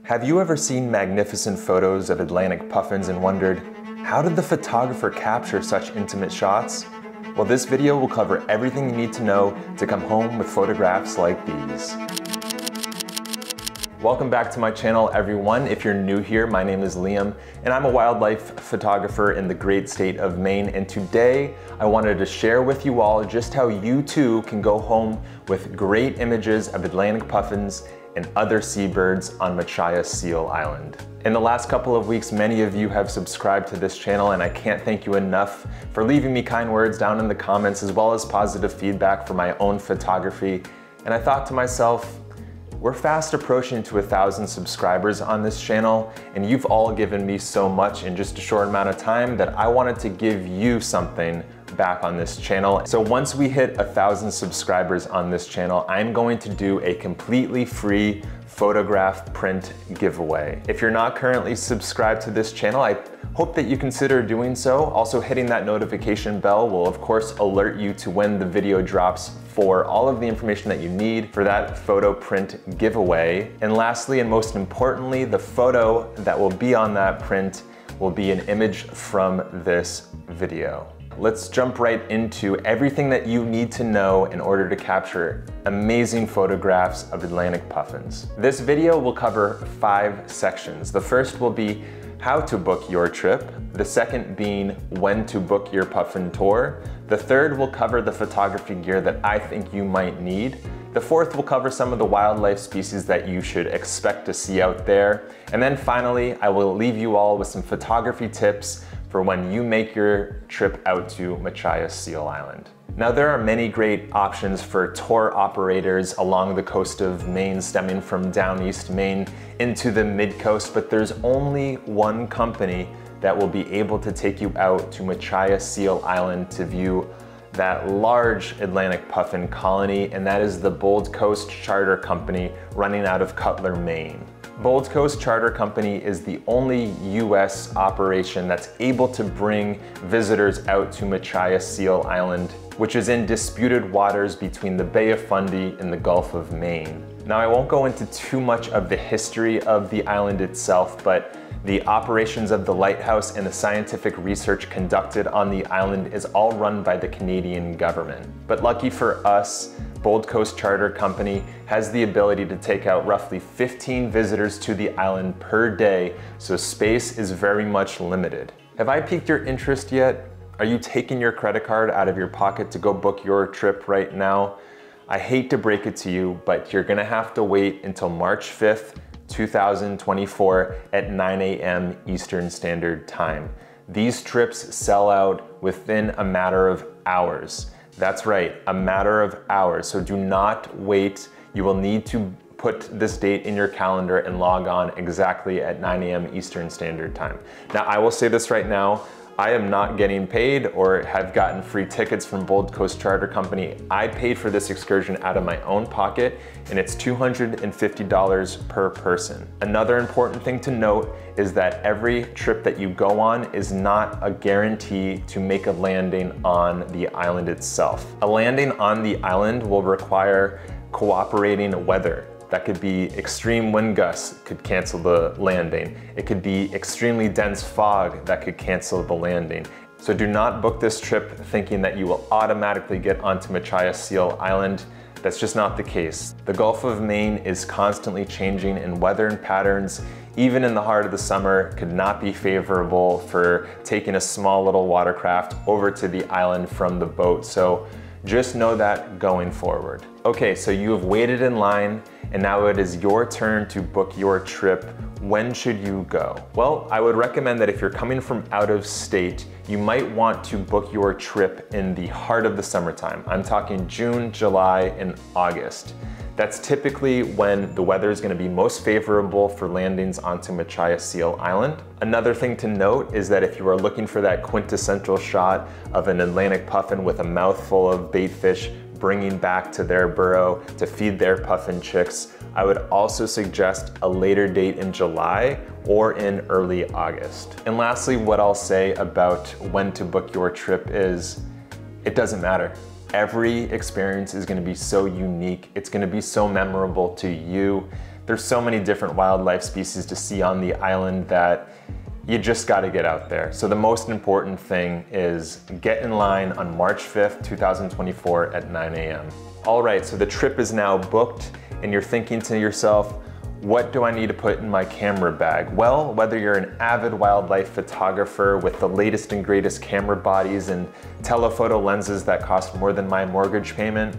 Have you ever seen magnificent photos of Atlantic puffins and wondered, how did the photographer capture such intimate shots? Well, this video will cover everything you need to know to come home with photographs like these. Welcome back to my channel, everyone. If you're new here, my name is Liam, and I'm a wildlife photographer in the great state of Maine. And today, I wanted to share with you all just how you too can go home with great images of Atlantic puffins and other seabirds on Machias Seal Island. In the last couple of weeks, many of you have subscribed to this channel, and I can't thank you enough for leaving me kind words down in the comments, as well as positive feedback for my own photography. And I thought to myself, we're fast approaching to 1,000 subscribers on this channel, and you've all given me so much in just a short amount of time that I wanted to give you something back on this channel. So once we hit 1,000 subscribers on this channel, I'm going to do a completely free photograph print giveaway. If you're not currently subscribed to this channel, I hope that you consider doing so. Also, hitting that notification bell will of course alert you to when the video drops for all of the information that you need for that photo print giveaway. And lastly, and most importantly, the photo that will be on that print will be an image from this video. Let's jump right into everything that you need to know in order to capture amazing photographs of Atlantic puffins. This video will cover 5 sections. The first will be how to book your trip. The second being when to book your puffin tour. The third will cover the photography gear that I think you might need. The fourth will cover some of the wildlife species that you should expect to see out there. And then finally, I will leave you all with some photography tips for when you make your trip out to Machias Seal Island. Now, there are many great options for tour operators along the coast of Maine, stemming from down east Maine into the mid-coast, but there's only one company that will be able to take you out to Machias Seal Island to view that large Atlantic puffin colony, and that is the Bold Coast Charter Company running out of Cutler, Maine. Bold Coast Charter Company is the only US operation that's able to bring visitors out to Machias Seal Island, which is in disputed waters between the Bay of Fundy and the Gulf of Maine. Now, I won't go into too much of the history of the island itself, but the operations of the lighthouse and the scientific research conducted on the island is all run by the Canadian government. But lucky for us, Bold Coast Charter Company has the ability to take out roughly 15 visitors to the island per day, so space is very much limited. Have I piqued your interest yet? Are you taking your credit card out of your pocket to go book your trip right now? I hate to break it to you, but you're gonna have to wait until March 5th, 2024 at 9 a.m. Eastern Standard Time. These trips sell out within a matter of hours. That's right, a matter of hours. So do not wait. You will need to put this date in your calendar and log on exactly at 9 a.m. Eastern Standard Time. Now, I will say this right now, I am not getting paid or have gotten free tickets from Bold Coast Charter Company. I paid for this excursion out of my own pocket, and it's $250 per person. Another important thing to note is that every trip that you go on is not a guarantee to make a landing on the island itself. A landing on the island will require cooperating weather. That could be extreme wind gusts could cancel the landing. It could be extremely dense fog that could cancel the landing. So do not book this trip thinking that you will automatically get onto Machias Seal Island. That's just not the case. The Gulf of Maine is constantly changing, and weather and patterns, even in the heart of the summer, could not be favorable for taking a small little watercraft over to the island from the boat. So just know that going forward. Okay, so you have waited in line, and now it is your turn to book your trip. When should you go? Well, I would recommend that if you're coming from out of state, you might want to book your trip in the heart of the summertime. I'm talking June, July, and August. That's typically when the weather is going to be most favorable for landings onto Machias Seal Island. Another thing to note is that if you are looking for that quintessential shot of an Atlantic puffin with a mouthful of bait fish bringing back to their burrow to feed their puffin chicks, I would also suggest a later date in July or in early August. And lastly, what I'll say about when to book your trip is, it doesn't matter. Every experience is going to be so unique. It's going to be so memorable to you There's so many different wildlife species to see on the island that you just gotta get out there. So the most important thing is get in line on March 5th, 2024 at 9 a.m. All right, so the trip is now booked and you're thinking to yourself, what do I need to put in my camera bag? Well, whether you're an avid wildlife photographer with the latest and greatest camera bodies and telephoto lenses that cost more than my mortgage payment,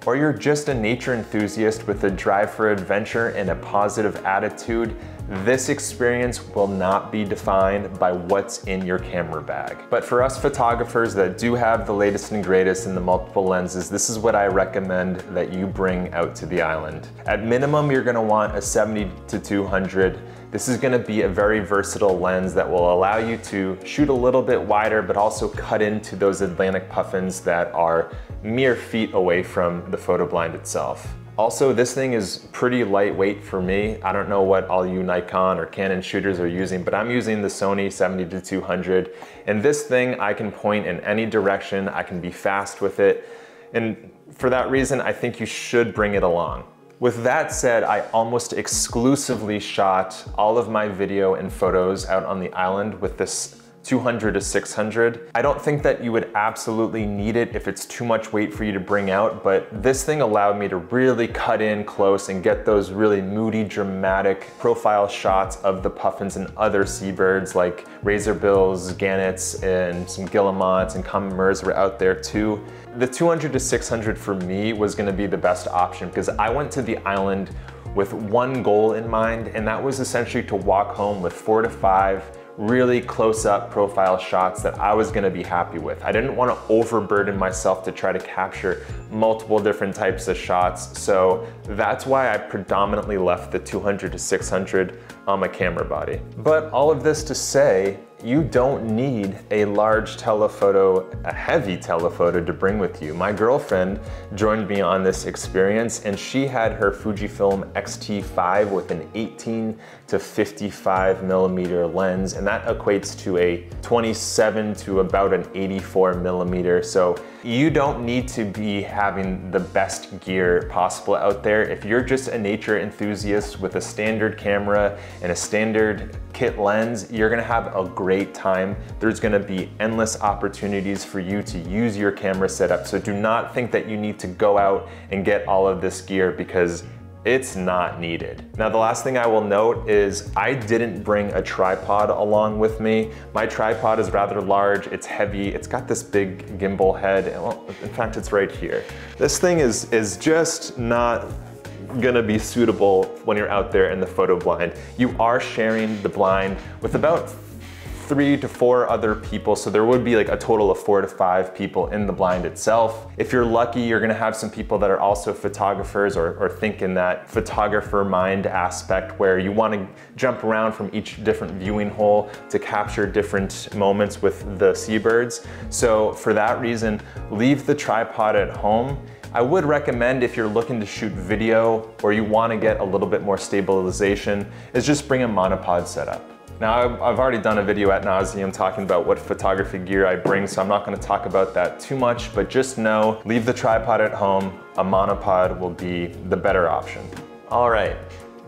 or you're just a nature enthusiast with a drive for adventure and a positive attitude, this experience will not be defined by what's in your camera bag. But for us photographers that do have the latest and greatest in the multiple lenses, this is what I recommend that you bring out to the island. At minimum, you're gonna want a 70-200. This is gonna be a very versatile lens that will allow you to shoot a little bit wider, but also cut into those Atlantic puffins that are mere feet away from the photo blind itself. Also, this thing is pretty lightweight for me. I don't know what all you Nikon or Canon shooters are using, but I'm using the Sony 70-200. And this thing, I can point in any direction. I can be fast with it. And for that reason, I think you should bring it along. With that said, I almost exclusively shot all of my video and photos out on the island with this 200-600. I don't think that you would absolutely need it if it's too much weight for you to bring out, but this thing allowed me to really cut in close and get those really moody, dramatic profile shots of the puffins and other seabirds like razorbills, gannets, and some guillemots and common murres were out there too. The 200-600 for me was gonna be the best option because I went to the island with one goal in mind, and that was essentially to walk home with 4 to 5 really close-up profile shots that I was gonna be happy with. I didn't want to overburden myself to try to capture multiple different types of shots, so that's why I predominantly left the 200-600 on my camera body. But all of this to say, you don't need a large telephoto, a heavy telephoto to bring with you. My girlfriend joined me on this experience and she had her Fujifilm X-T5 with an 18-55mm lens, and that equates to a 27 to about an 84mm. So you don't need to be having the best gear possible out there. If you're just a nature enthusiast with a standard camera and a standard kit lens, you're gonna have a great time. There's gonna be endless opportunities for you to use your camera setup. So do not think that you need to go out and get all of this gear because it's not needed. Now, the last thing I will note is I didn't bring a tripod along with me. My tripod is rather large, it's heavy, it's got this big gimbal head. Well, in fact, it's right here. This thing is just not gonna be suitable when you're out there in the photo blind. You are sharing the blind with about 3 to 4 other people, so there would be like a total of 4 to 5 people in the blind itself. If you're lucky, you're gonna have some people that are also photographers or think in that photographer mind aspect where you wanna jump around from each different viewing hole to capture different moments with the seabirds. So for that reason, leave the tripod at home. I would recommend, if you're looking to shoot video or you want to get a little bit more stabilization, is just bring a monopod setup. Now, I've already done a video ad nauseum talking about what photography gear I bring, so I'm not going to talk about that too much, but just know, leave the tripod at home, a monopod will be the better option. All right.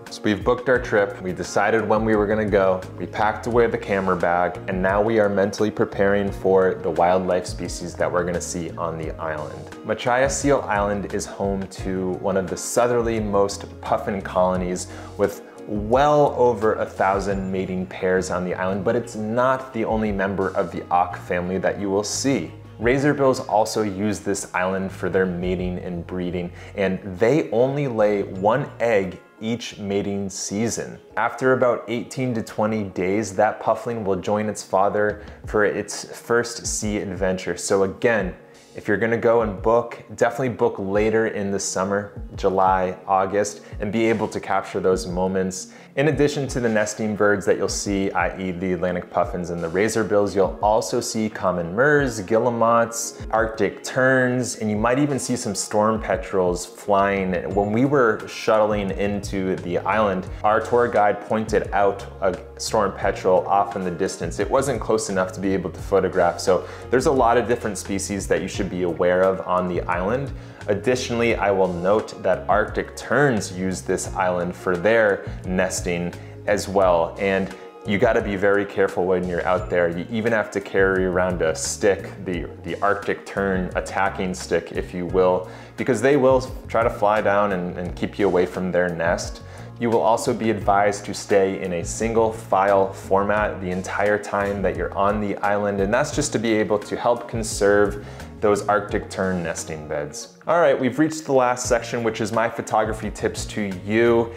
So we've booked our trip, we decided when we were gonna go, we packed away the camera bag, and now we are mentally preparing for the wildlife species that we're gonna see on the island. Machias Seal Island is home to one of the southerly-most puffin colonies with well over 1,000 mating pairs on the island, but it's not the only member of the auk family that you will see. Razorbills also use this island for their mating and breeding, and they only lay 1 egg each mating season. After about 18 to 20 days, that puffling will join its father for its first sea adventure. So again, if you're gonna go and book, definitely book later in the summer, July, August, and be able to capture those moments. In addition to the nesting birds that you'll see, i.e. the Atlantic puffins and the razorbills, you'll also see common murres, guillemots, Arctic terns, and you might even see some storm petrels flying. When we were shuttling into the island, our tour guide pointed out a storm petrel off in the distance. It wasn't close enough to be able to photograph, so there's a lot of different species that you should be aware of on the island. Additionally, I will note that Arctic terns use this island for their nesting as well. And you gotta be very careful when you're out there. You even have to carry around a stick, the Arctic tern attacking stick, if you will, because they will try to fly down and keep you away from their nest. You will also be advised to stay in a single file format the entire time that you're on the island, and that's just to be able to help conserve those Arctic tern nesting beds. All right, we've reached the last section, which is my photography tips to you.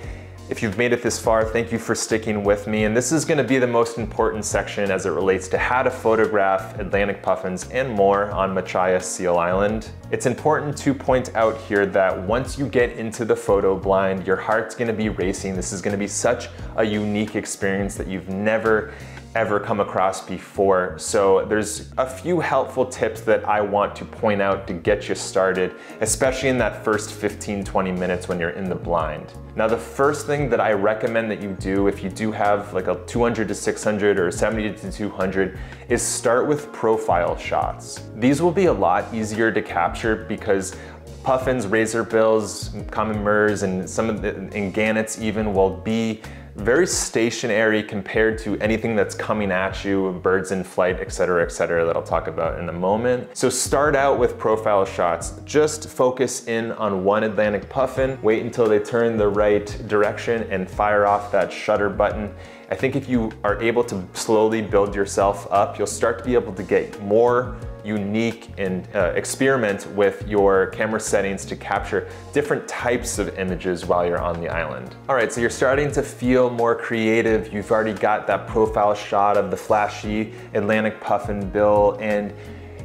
If you've made it this far, thank you for sticking with me. And this is gonna be the most important section as it relates to how to photograph Atlantic puffins and more on Machias Seal Island. It's important to point out here that once you get into the photo blind, your heart's gonna be racing. This is gonna be such a unique experience that you've never ever come across before. So there's a few helpful tips that I want to point out to get you started, especially in that first 15-20 minutes when you're in the blind. Now, the first thing that I recommend that you do if you do have like a 200 to 600 or 70 to 200 is start with profile shots. These will be a lot easier to capture because puffins, razorbills, common murres, and some of the gannets even will be very stationary compared to anything that's coming at you, birds in flight, etc., that I'll talk about in a moment. So start out with profile shots. Just focus in on one Atlantic puffin, wait until they turn the right direction and fire off that shutter button. I think if you are able to slowly build yourself up, you'll start to be able to get more unique and experiment with your camera settings to capture different types of images while you're on the island. All right, so you're starting to feel more creative. You've already got that profile shot of the flashy Atlantic puffin bill, and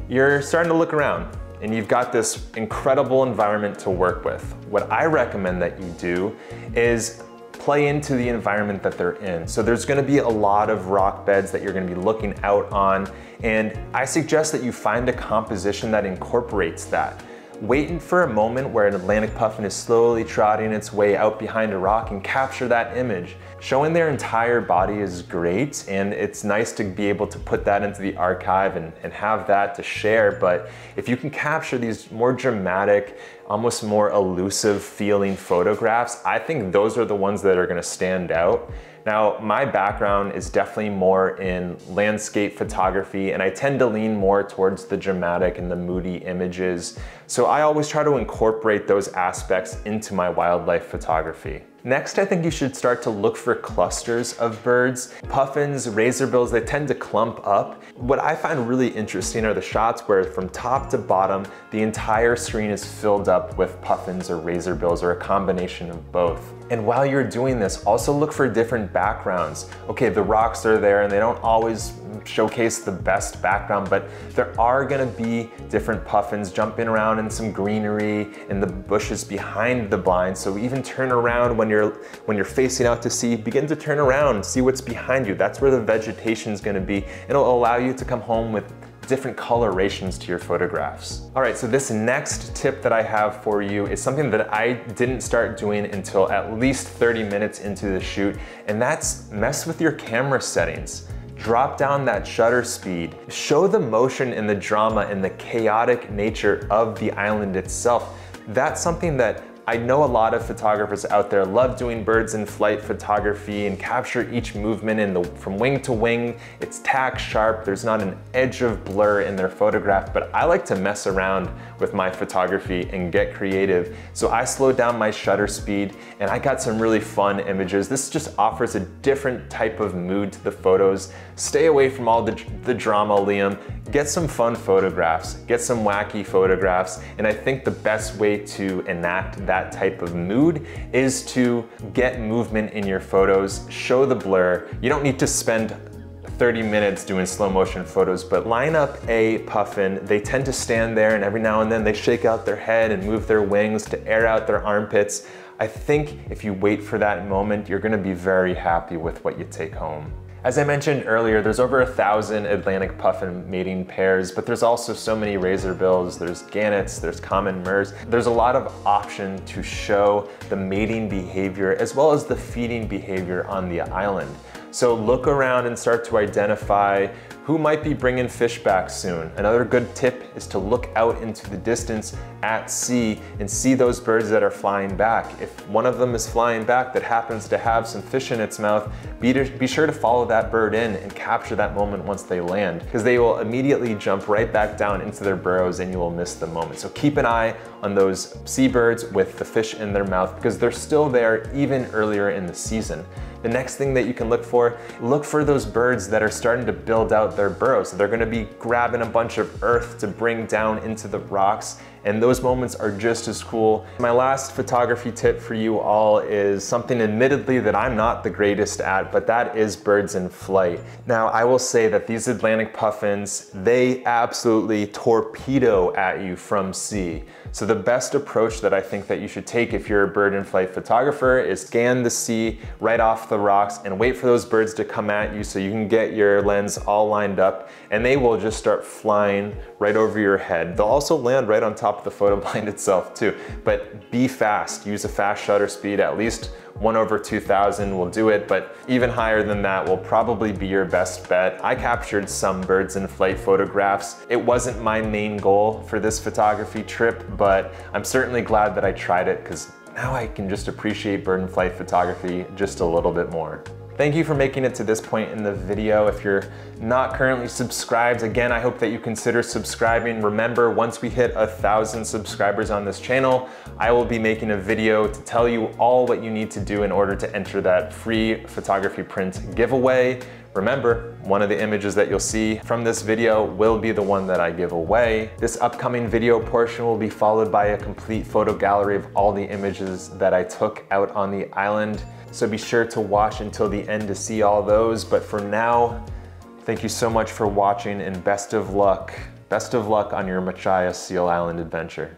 you're starting to look around and you've got this incredible environment to work with. What I recommend that you do is play into the environment that they're in. So there's gonna be a lot of rock beds that you're gonna be looking out on, and I suggest that you find a composition that incorporates that. Wait for a moment where an Atlantic puffin is slowly trotting its way out behind a rock and capture that image. Showing their entire body is great, and it's nice to be able to put that into the archive and have that to share, but if you can capture these more dramatic, almost more elusive feeling photographs, I think those are the ones that are gonna stand out. Now, my background is definitely more in landscape photography, and I tend to lean more towards the dramatic and the moody images. So I always try to incorporate those aspects into my wildlife photography. Next, I think you should start to look for clusters of birds. Puffins, razorbills, they tend to clump up. What I find really interesting are the shots where from top to bottom, the entire screen is filled up with puffins or razorbills or a combination of both. And while you're doing this, also look for different backgrounds. Okay, the rocks are there and they don't always showcase the best background, but there are gonna be different puffins jumping around in some greenery in the bushes behind the blind. So even turn around when you're facing out to sea, begin to turn around, see what's behind you. That's where the vegetation is gonna be. It'll allow you to come home with different colorations to your photographs. All right, so this next tip that I have for you is something that I didn't start doing until at least 30 minutes into the shoot, and that's mess with your camera settings. Drop down that shutter speed. Show the motion and the drama and the chaotic nature of the island itself. That's something that I know a lot of photographers out there love doing birds in flight photography and capture each movement from wing to wing. It's tack sharp, there's not an edge of blur in their photograph, but I like to mess around with my photography and get creative. So I slowed down my shutter speed and I got some really fun images. This just offers a different type of mood to the photos. Stay away from all the drama, Liam. Get some fun photographs, get some wacky photographs, and I think the best way to enact that type of mood is to get movement in your photos, show the blur. You don't need to spend 30 minutes doing slow motion photos, but line up a puffin. They tend to stand there and every now and then they shake out their head and move their wings to air out their armpits. I think if you wait for that moment, you're gonna be very happy with what you take home. As I mentioned earlier, there's over 1,000 Atlantic puffin mating pairs, but there's also so many razorbills, there's gannets, there's common murres. There's a lot of option to show the mating behavior as well as the feeding behavior on the island. So look around and start to identify who might be bringing fish back soon. Another good tip is to look out into the distance at sea and see those birds that are flying back. If one of them is flying back that happens to have some fish in its mouth, be sure to follow that bird in and capture that moment once they land, because they will immediately jump right back down into their burrows and you will miss the moment. So keep an eye on those seabirds with the fish in their mouth, because they're still there even earlier in the season. The next thing that you can look for those birds that are starting to build out their burrows. So they're gonna be grabbing a bunch of earth to bring down into the rocks, and those moments are just as cool. My last photography tip for you all is something admittedly that I'm not the greatest at, but that is birds in flight. Now, I will say that these Atlantic puffins, they absolutely torpedo at you from sea. So the best approach that I think that you should take if you're a bird in flight photographer is scan the sea right off the rocks and wait for those birds to come at you so you can get your lens all lined up, and they will just start flying right over your head. They'll also land right on top of the photo blind itself too, but be fast. Use a fast shutter speed, at least 1/2000 will do it, but even higher than that will probably be your best bet. I captured some birds in flight photographs. It wasn't my main goal for this photography trip, but I'm certainly glad that I tried it, because now I can just appreciate bird in flight photography just a little bit more. Thank you for making it to this point in the video. If you're not currently subscribed, again, I hope that you consider subscribing. Remember, once we hit 1,000 subscribers on this channel, I will be making a video to tell you all what you need to do in order to enter that free photography print giveaway. Remember, one of the images that you'll see from this video will be the one that I give away. This upcoming video portion will be followed by a complete photo gallery of all the images that I took out on the island. So be sure to watch until the end to see all those. But for now, thank you so much for watching, and best of luck on your Machias Seal Island adventure.